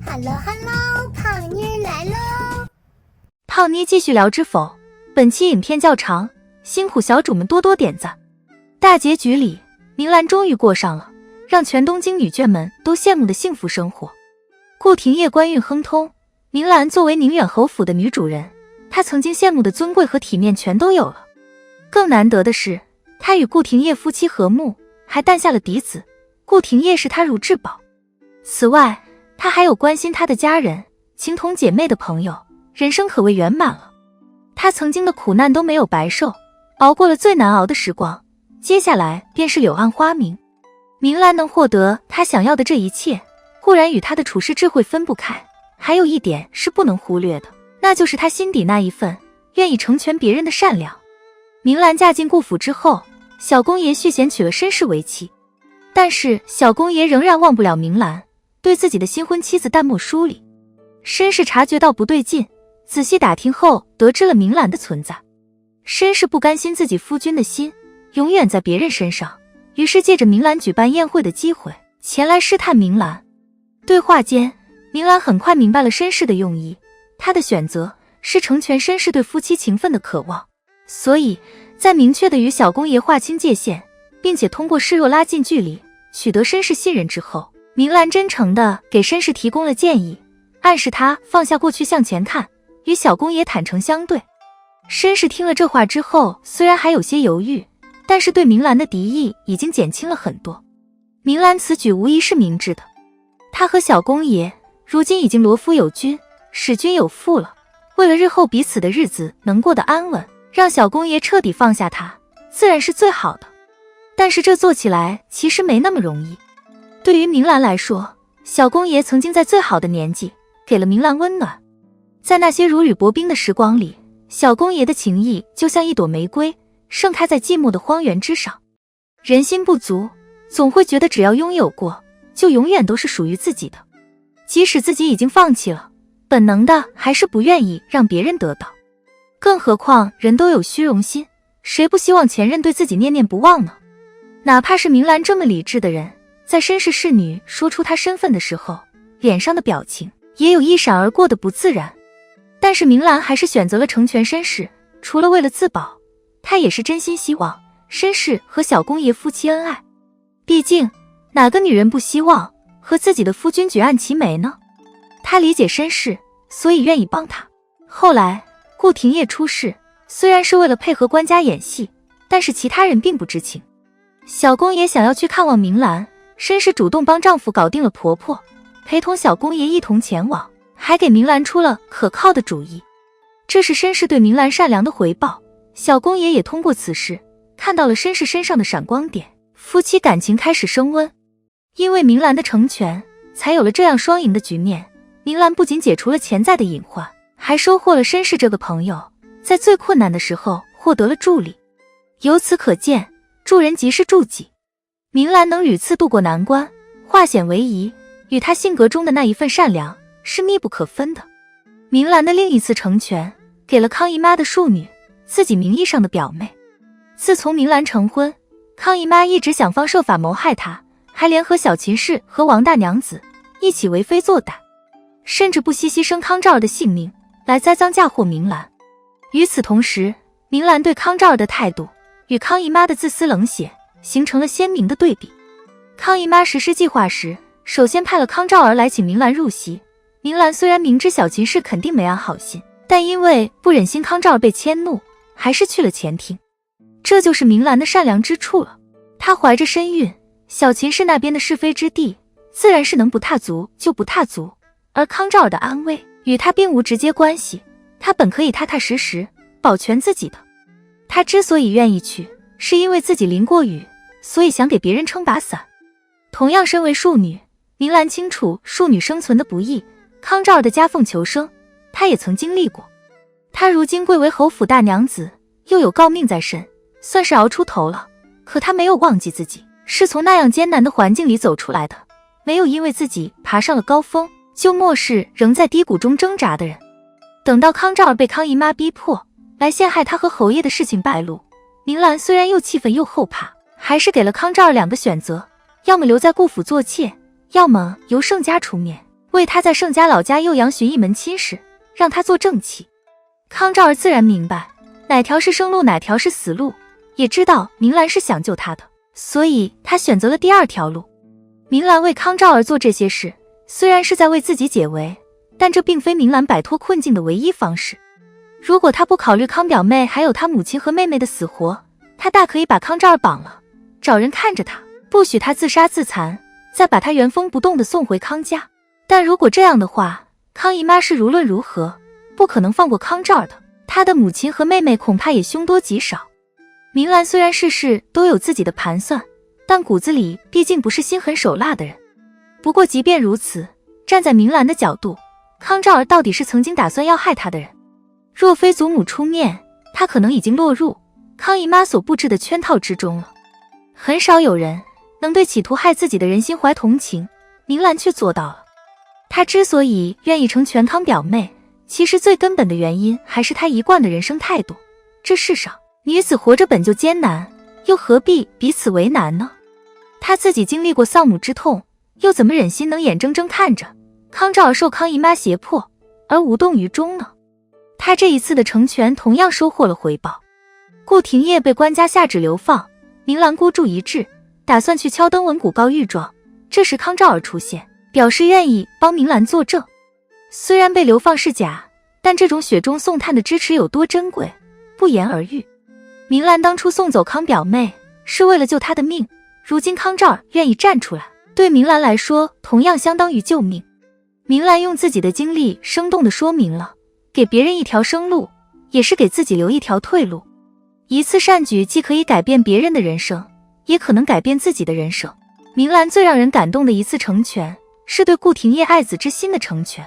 Hello， 胖妮儿来喽！胖妮继续聊知否？本期影片较长，辛苦小主们多多点赞。大结局里，明兰终于过上了让全东京女眷们都羡慕的幸福生活。顾廷烨官运亨通，明兰作为宁远侯府的女主人，她曾经羡慕的尊贵和体面全都有了。更难得的是，她与顾廷烨夫妻和睦，还诞下了嫡子，顾廷烨视她如至宝。此外，她还有关心她的家人、情同姐妹的朋友，人生可谓圆满了。她曾经的苦难都没有白受，熬过了最难熬的时光，接下来便是柳暗花明。明兰能获得她想要的这一切，固然与她的处世智慧分不开，还有一点是不能忽略的，那就是她心底那一份愿意成全别人的善良。明兰嫁进顾府之后，小公爷续弦娶了申氏为妻，但是小公爷仍然忘不了明兰，对自己的新婚妻子淡漠疏离。申氏察觉到不对劲，仔细打听后得知了明兰的存在。申氏不甘心自己夫君的心永远在别人身上，于是借着明兰举办宴会的机会前来试探明兰。对话间，明兰很快明白了申氏的用意，她的选择是成全申氏对夫妻情分的渴望。所以在明确的与小公爷划清界限，并且通过示弱拉近距离，取得申氏信任之后，明兰真诚地给申氏提供了建议，暗示他放下过去向前看，与小公爷坦诚相对。申氏听了这话之后，虽然还有些犹豫，但是对明兰的敌意已经减轻了很多。明兰此举无疑是明智的，她和小公爷如今已经罗夫有君，使君有妇了，为了日后彼此的日子能过得安稳，让小公爷彻底放下他，自然是最好的。但是这做起来其实没那么容易。对于明兰来说，小公爷曾经在最好的年纪给了明兰温暖，在那些如履薄冰的时光里，小公爷的情谊就像一朵玫瑰，盛开在寂寞的荒原之上。人心不足，总会觉得只要拥有过，就永远都是属于自己的，即使自己已经放弃了，本能的还是不愿意让别人得到。更何况人都有虚荣心，谁不希望前任对自己念念不忘呢？哪怕是明兰这么理智的人，在申氏侍女说出她身份的时候，脸上的表情也有一闪而过的不自然。但是明兰还是选择了成全申氏，除了为了自保，她也是真心希望申氏和小公爷夫妻恩爱。毕竟哪个女人不希望和自己的夫君举案齐眉呢？她理解申氏，所以愿意帮他。后来顾廷烨出事，虽然是为了配合官家演戏，但是其他人并不知情。小公爷想要去看望明兰，申氏主动帮丈夫搞定了婆婆，陪同小公爷一同前往，还给明兰出了可靠的主意。这是申氏对明兰善良的回报，小公爷也通过此事看到了申氏身上的闪光点，夫妻感情开始升温。因为明兰的成全，才有了这样双赢的局面。明兰不仅解除了潜在的隐患，还收获了申氏这个朋友，在最困难的时候获得了助力。由此可见，助人即是助己。明兰能屡次渡过难关，化险为夷，与她性格中的那一份善良是密不可分的。明兰的另一次成全，给了康姨妈的庶女，自己名义上的表妹。自从明兰成婚，康姨妈一直想方设法谋害她，还联合小秦氏和王大娘子一起为非作歹，甚至不惜牺牲康兆儿的性命来栽赃嫁祸明兰。与此同时，明兰对康兆儿的态度与康姨妈的自私冷血形成了鲜明的对比。康姨妈实施计划时，首先派了康兆儿来请明兰入席。明兰虽然明知小秦氏肯定没安好心，但因为不忍心康兆儿被迁怒，还是去了前厅。这就是明兰的善良之处了。她怀着身孕，小秦氏那边的是非之地，自然是能不踏足就不踏足，而康兆儿的安危与她并无直接关系，她本可以踏踏实实保全自己的。她之所以愿意去，是因为自己淋过雨，所以想给别人撑把伞。同样身为庶女，明兰清楚庶女生存的不易，康兆儿的夹缝求生，她也曾经历过。她如今贵为侯府大娘子，又有诰命在身，算是熬出头了。可她没有忘记自己是从那样艰难的环境里走出来的，没有因为自己爬上了高峰，就漠视仍在低谷中挣扎的人。等到康兆儿被康姨妈逼迫来陷害她和侯爷的事情败露，明兰虽然又气愤又后怕，还是给了康兆儿两个选择，要么留在顾府做妾，要么由盛家出面，为他在盛家老家幼阳寻一门亲事，让他做正妻。康兆儿自然明白哪条是生路，哪条是死路，也知道明兰是想救他的，所以他选择了第二条路。明兰为康兆儿做这些事，虽然是在为自己解围，但这并非明兰摆脱困境的唯一方式。如果他不考虑康表妹还有他母亲和妹妹的死活，他大可以把康兆儿绑了，找人看着他，不许他自杀自残，再把他原封不动地送回康家。但如果这样的话，康姨妈是无论如何不可能放过康兆儿的，他的母亲和妹妹恐怕也凶多吉少。明兰虽然事事都有自己的盘算，但骨子里毕竟不是心狠手辣的人。不过即便如此，站在明兰的角度，康兆儿到底是曾经打算要害他的人。若非祖母出面，他可能已经落入康姨妈所布置的圈套之中了。很少有人能对企图害自己的人心怀同情，明兰却做到了。她之所以愿意成全康表妹，其实最根本的原因还是她一贯的人生态度。这世上女子活着本就艰难，又何必彼此为难呢？她自己经历过丧母之痛，又怎么忍心能眼睁睁看着康兆儿受康姨妈胁迫而无动于衷呢？她这一次的成全同样收获了回报。顾廷烨被官家下旨流放，明兰孤注一掷，打算去敲登文谷告御状。这时康兆儿出现，表示愿意帮明兰作证。虽然被流放是假，但这种雪中送炭的支持有多珍贵，不言而喻。明兰当初送走康表妹是为了救她的命，如今康兆儿愿意站出来，对明兰来说同样相当于救命。明兰用自己的经历生动地说明了，给别人一条生路，也是给自己留一条退路。一次善举既可以改变别人的人生，也可能改变自己的人生。明兰最让人感动的一次成全，是对顾廷烨爱子之心的成全。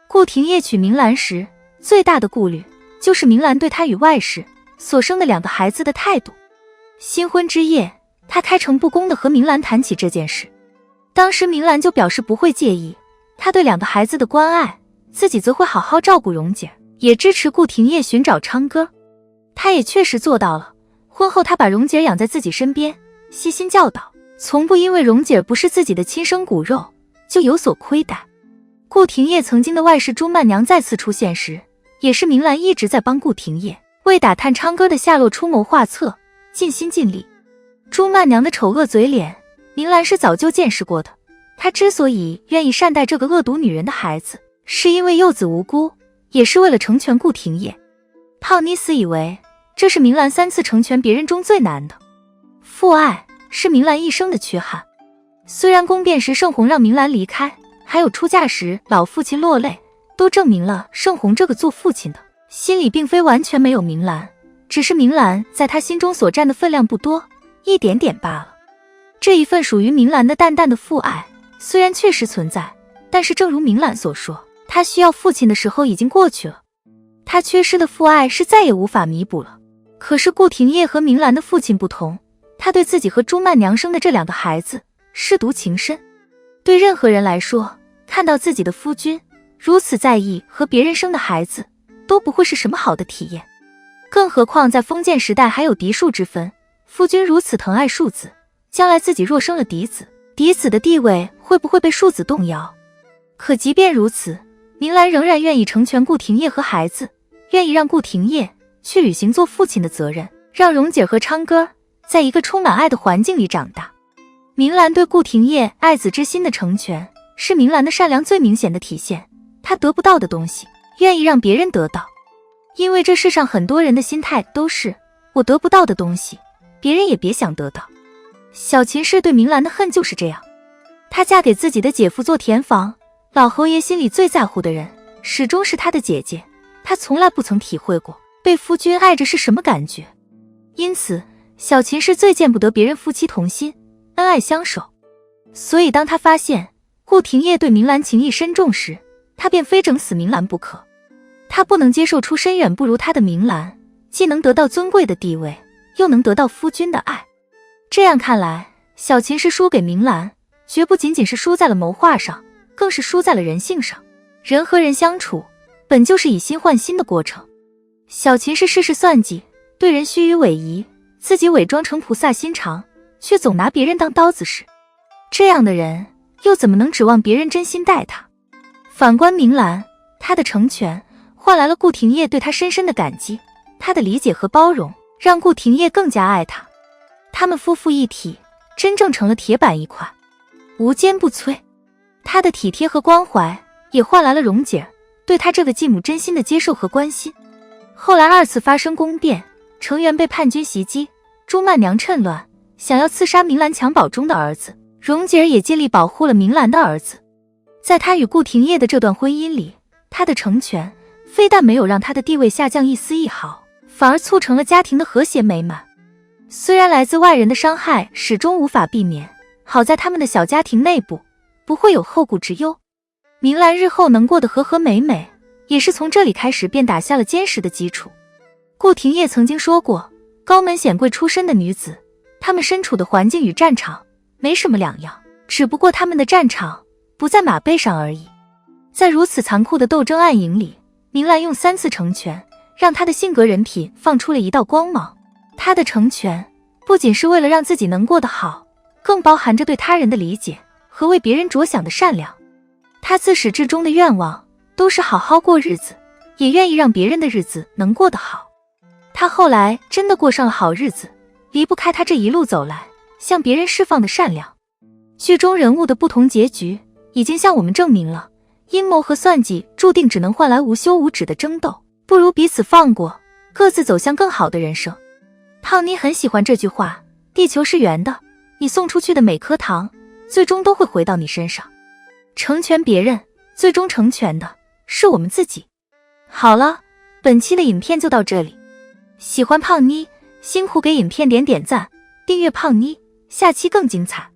顾廷烨娶明兰时，最大的顾虑就是明兰对他与外室所生的2个孩子的态度。新婚之夜，他开诚布公地和明兰谈起这件事。当时明兰就表示不会介意，他对2个孩子的关爱，自己则会好好照顾蓉姐，也支持顾廷烨寻找昌哥。他也确实做到了。婚后他把蓉姐养在自己身边，悉心教导，从不因为蓉姐不是自己的亲生骨肉就有所亏待。顾廷烨曾经的外室朱曼娘再次出现时，也是明兰一直在帮顾廷烨为打探昌哥的下落出谋划策，尽心尽力。朱曼娘的丑恶嘴脸，明兰是早就见识过的。她之所以愿意善待这个恶毒女人的孩子，是因为幼子无辜，也是为了成全顾廷烨。泡妮斯以为这是明兰3次成全别人中最难的。父爱是明兰一生的缺憾。虽然宫变时盛弘让明兰离开，还有出嫁时老父亲落泪，都证明了盛弘这个做父亲的心里并非完全没有明兰，只是明兰在他心中所占的分量不多，一点点罢了。这一份属于明兰的淡淡的父爱虽然确实存在，但是正如明兰所说，他需要父亲的时候已经过去了，他缺失的父爱是再也无法弥补了。可是顾廷烨和明兰的父亲不同，他对自己和朱曼娘生的这2个孩子舐犊情深。对任何人来说，看到自己的夫君如此在意和别人生的孩子，都不会是什么好的体验。更何况在封建时代还有嫡庶之分，夫君如此疼爱庶子，将来自己若生了嫡子，嫡子的地位会不会被庶子动摇？可即便如此，明兰仍然愿意成全顾廷烨和孩子，愿意让顾廷烨去履行做父亲的责任，让蓉姐和昌哥在一个充满爱的环境里长大。明兰对顾廷烨爱子之心的成全，是明兰的善良最明显的体现。她得不到的东西，愿意让别人得到。因为这世上很多人的心态都是，我得不到的东西，别人也别想得到。小秦氏对明兰的恨就是这样。她嫁给自己的姐夫做田房，老侯爷心里最在乎的人始终是她的姐姐，她从来不曾体会过被夫君爱着是什么感觉。因此小秦氏最见不得别人夫妻同心，恩爱相守。所以当她发现顾廷烨对明兰情意深重时，她便非整死明兰不可。她不能接受出身远不如她的明兰，既能得到尊贵的地位，又能得到夫君的爱。这样看来，小秦氏输给明兰，绝不仅仅是输在了谋划上，更是输在了人性上。人和人相处，本就是以心换心的过程。小秦氏事事算计，对人虚与委蛇，自己伪装成菩萨心肠，却总拿别人当刀子使。这样的人又怎么能指望别人真心待他？反观明兰，她的成全换来了顾廷烨对她深深的感激，她的理解和包容让顾廷烨更加爱她。他们夫妇一体，真正成了铁板一块，无坚不摧。她的体贴和关怀也换来了蓉姐对她这个继母真心的接受和关心。后来2次发生宫变，成员被叛军袭击，朱曼娘趁乱想要刺杀明兰襁褓中的儿子，蓉姐也尽力保护了明兰的儿子。在她与顾廷烨的这段婚姻里，她的成全非但没有让她的地位下降一丝一毫，反而促成了家庭的和谐美满。虽然来自外人的伤害始终无法避免，好在他们的小家庭内部不会有后顾之忧。明兰日后能过得和和美美，也是从这里开始便打下了坚实的基础。顾廷烨曾经说过，高门显贵出身的女子，她们身处的环境与战场没什么两样，只不过她们的战场不在马背上而已。在如此残酷的斗争暗影里，明兰用3次成全，让她的性格人品放出了一道光芒。她的成全不仅是为了让自己能过得好，更包含着对他人的理解和为别人着想的善良。她自始至终的愿望都是好好过日子，也愿意让别人的日子能过得好。她后来真的过上了好日子，离不开她这一路走来向别人释放的善良。剧中人物的不同结局已经向我们证明了，阴谋和算计注定只能换来无休无止的争斗，不如彼此放过，各自走向更好的人生。胖妮很喜欢这句话，地球是圆的，你送出去的每颗糖最终都会回到你身上。成全别人，最终成全的是我们自己。好了，本期的影片就到这里。喜欢胖妮，辛苦给影片点赞，订阅胖妮，下期更精彩。